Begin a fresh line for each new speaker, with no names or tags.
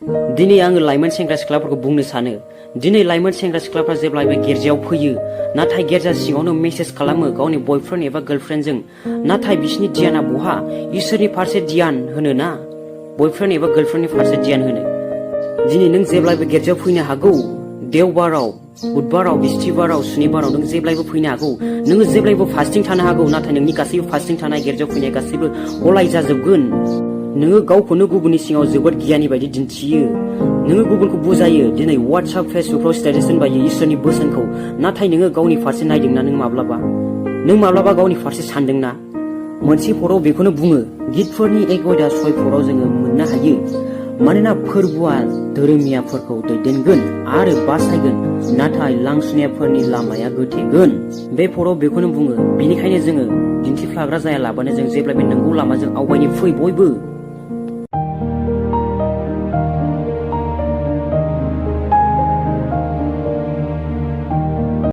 दिनै आङो लाइमोन सेंग्रा सिख्लाफोरखौ बुंनो सानो दिनै लाइमोन सेंग्रा सिख्लाफ्रा जेब्लाबो गिर्जायाव फैयो नाथाय गिर्जा सिङावनो मेसेज खालामो गावनि बयफ्रेन्ड एबा गार्लफ्रेन्डजों नाथाय बिसिनि ध्याना बहा इसोरनि फारसे ध्यान होनो ना बयफ्रेन्ड एबा गार्लफ्रेन्डनि फारसे ध्यान होनो दिनै नों जेब्लाबो गिर्जायाव फैनो हागौ देवबाराव बुधबाराव बिस्थिबाराव सुनिबाराव नों जेब्लाबो फैनो हागौ नोङो जेब्लाबो फास्टिं थानो हागौ नाथाय नोंनि गासैबो फास्टिं थानाय गिर्जायाव फैनाय गासैबो अलाय जाजोबगोन नोङो गावखौनो गुबुननि सिङाव जोबोद गियानि बायदि दिन्थियो नोङो गुबुनखौ बुजायो दिनै WhatsApp फेसबुकफ्राव स्टेटास होनबायो इसोरनि बोसोनखौ नाथाय नोङो गावनि फारसे नायदोंना नों माब्लाबा गावनि फारसे सानदोंना मोनसे फराव बेखौनो बुङो गितफोरनि 1:6 जोङो मोननो हायो मानोना फोरबोआ धोरोमियाफोरखौ दैदेनगोन आरो बासाइगोन नाथाय लांसुनियाफोरनि लामाया गेtegwn बे फराव बेखौनो बुङो बेनिखायनो जोङो दिन्थिफ्लाग्रा जायालाबानो जों जेब्लाबो नंगौ लामाजों आवगायनो फै बयबो